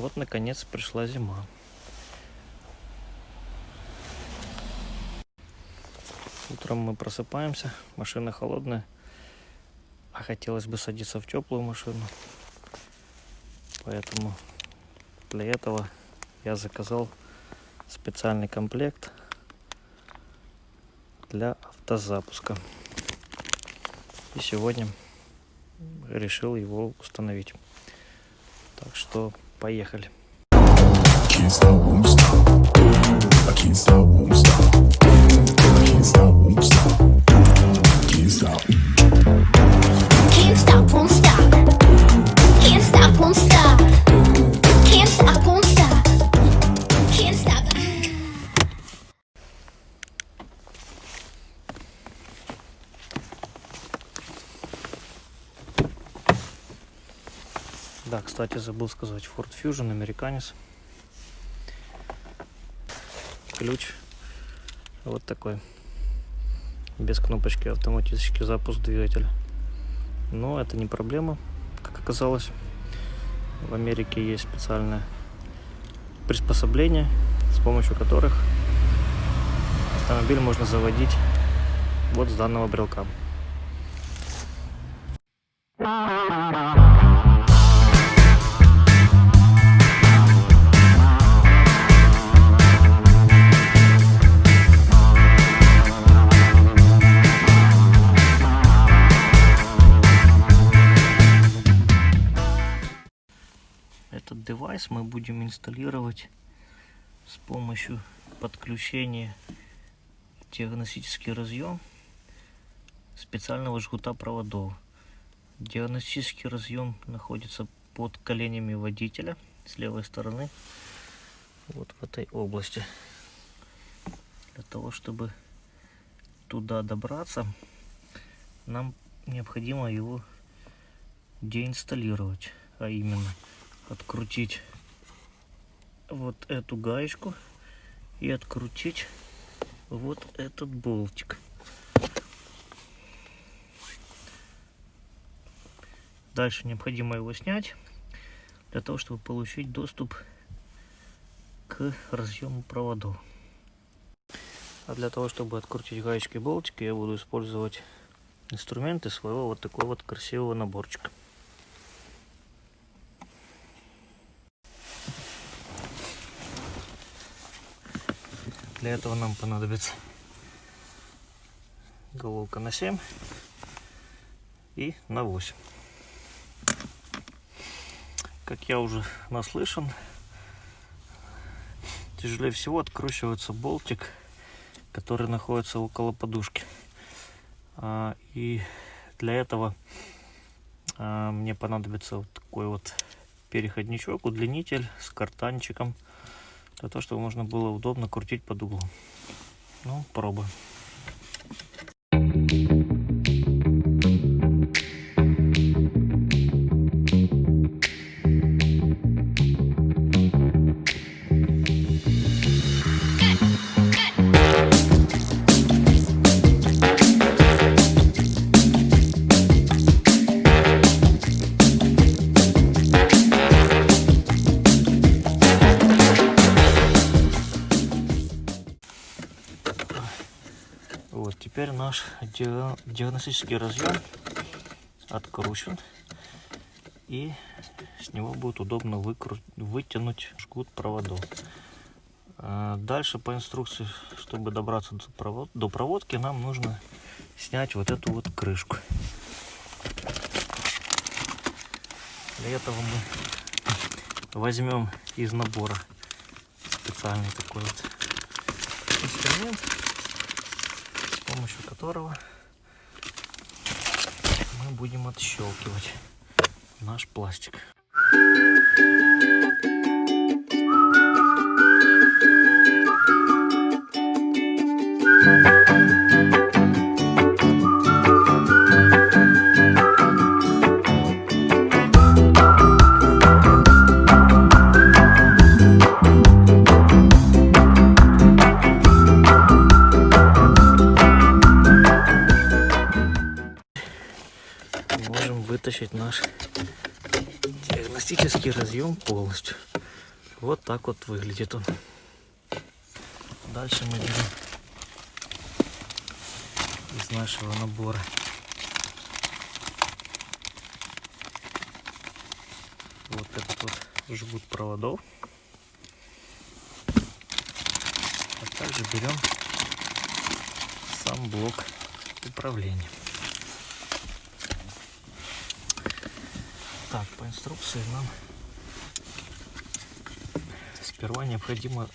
Вот наконец пришла зима. Утром мы просыпаемся, машина холодная, а хотелось бы садиться в теплую машину. Поэтому для этого я заказал специальный комплект для автозапуска. И сегодня решил его установить. Так что поехали. Да, кстати, забыл сказать, Ford Fusion, американец. Ключ вот такой, без кнопочки, автоматический запуск двигателя. Но это не проблема, как оказалось. В Америке есть специальное приспособление, с помощью которых автомобиль можно заводить вот с данного брелка. Этот девайс мы будем инсталлировать с помощью подключения в диагностический разъем специального жгута проводов. Диагностический разъем находится под коленями водителя с левой стороны, вот в этой области. Для того, чтобы туда добраться, нам необходимо его деинсталлировать, а именно открутить вот эту гаечку и открутить вот этот болтик. Дальше необходимо его снять для того, чтобы получить доступ к разъему проводов. А для того, чтобы открутить гаечки и болтики, я буду использовать инструменты своего вот такого вот красивого наборчика. Для этого нам понадобится головка на 7 и на 8. Как я уже наслышан, тяжелее всего откручивается болтик, который находится около подушки. И для этого мне понадобится вот такой вот переходничок, удлинитель с картанчиком, для того, чтобы можно было удобно крутить под углом. Ну, пробуем. Вот, теперь наш диагностический разъем откручен, и с него будет удобно вытянуть жгут проводов. Дальше по инструкции, чтобы добраться до проводки, нам нужно снять вот эту вот крышку. Для этого мы возьмем из набора специальный такой вот инструмент, с помощью которого мы будем отщелкивать наш пластик. Можем вытащить наш диагностический разъем полностью. Вот так вот выглядит он. Дальше мы берем из нашего набора вот этот вот жгут проводов. А также берем сам блок управления. Так, по инструкции нам сперва необходимо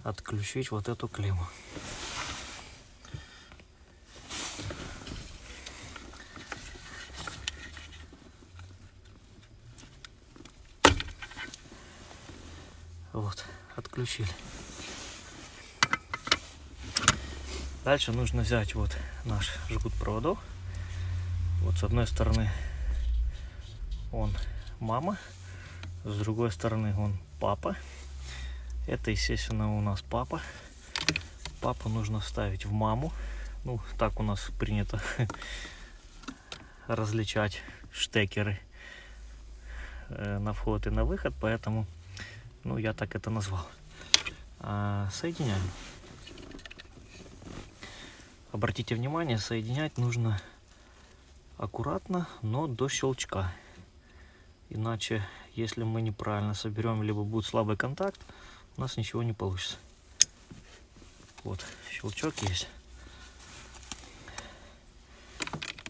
отключить вот эту клемму. Вот, отключили. Дальше нужно взять вот наш жгут проводов. Вот с одной стороны он мама, с другой стороны он папа. Это, естественно, у нас папа. Папу нужно вставить в маму. Ну, так у нас принято различать штекеры на вход и на выход, поэтому, ну, я так это назвал. Соединяем. Обратите внимание, соединять нужно аккуратно, но до щелчка. Иначе, если мы неправильно соберем, либо будет слабый контакт, у нас ничего не получится. Вот, щелчок есть.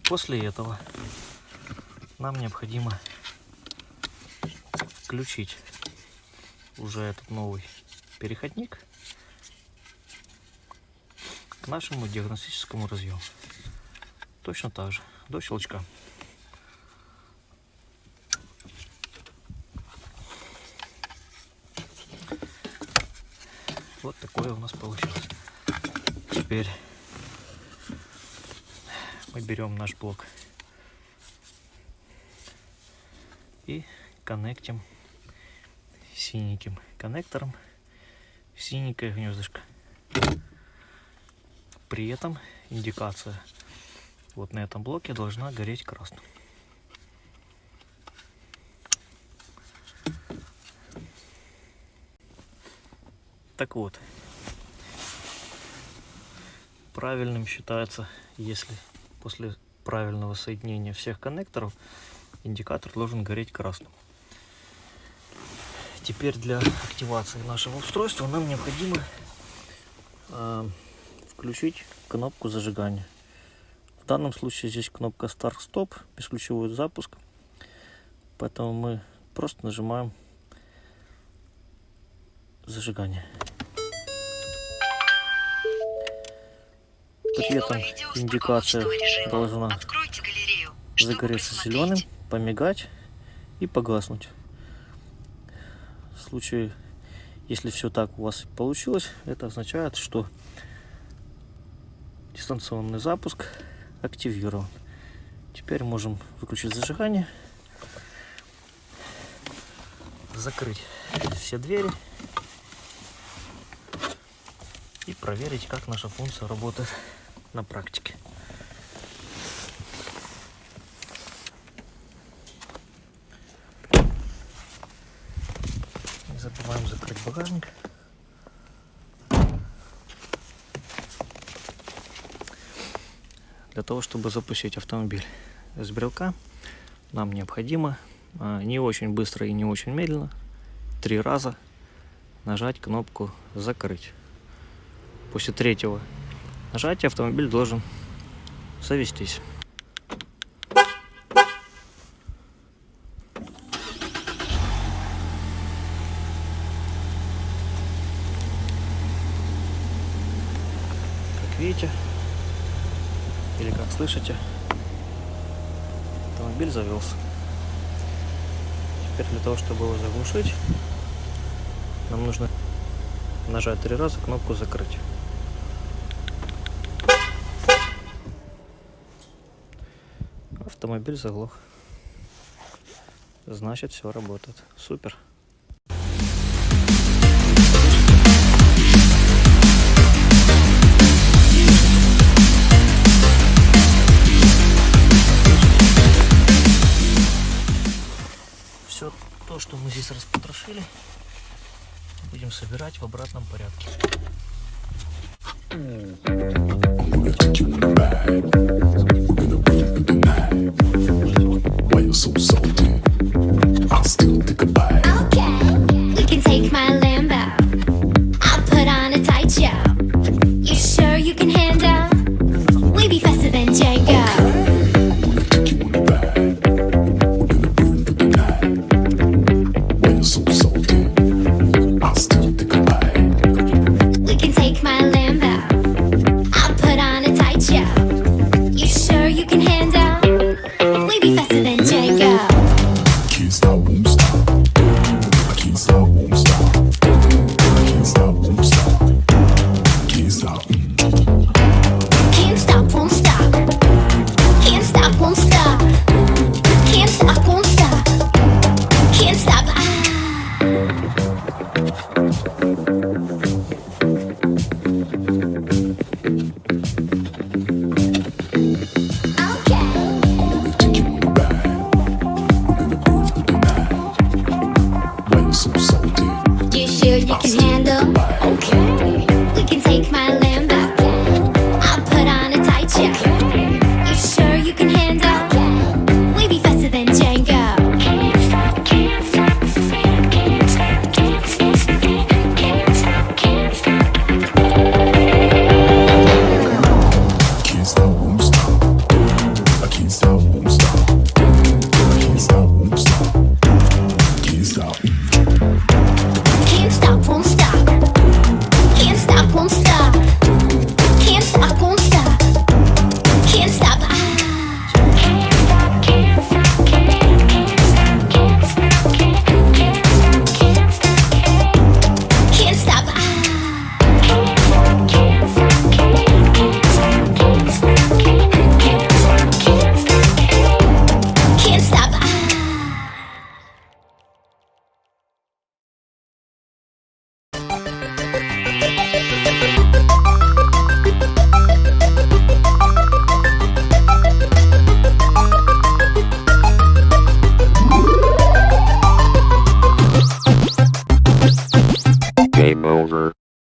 После этого нам необходимо включить уже этот новый переходник к нашему диагностическому разъему. Точно так же, до щелчка. Вот такое у нас получилось. Теперь мы берем наш блок и коннектим синеньким коннектором в синенькое гнездышко. При этом индикация вот на этом блоке должна гореть красным. Так вот, правильным считается, если после правильного соединения всех коннекторов индикатор должен гореть красным. Теперь для активации нашего устройства нам необходимо включить кнопку зажигания. В данном случае здесь кнопка старт-стоп, бесключевой запуск, поэтому мы просто нажимаем зажигание. При этом индикация должна загореться зеленым, помигать и погаснуть. В случае, если все так у вас получилось, это означает, что дистанционный запуск активирован. Теперь можем выключить зажигание, закрыть все двери и проверить, как наша функция работает на практике. Не забываем закрыть багажник. Для того, чтобы запустить автомобиль с брелка, нам необходимо не очень быстро и не очень медленно 3 раза нажать кнопку «Закрыть». После 3-го нажатия автомобиль должен завестись. Как видите, или как слышите, автомобиль завелся. Теперь для того, чтобы его заглушить, нам нужно нажать 3 раза кнопку «Закрыть». Автомобиль заглох. Значит, все работает. Супер. все то, что мы здесь распотрошили, будем собирать в обратном порядке.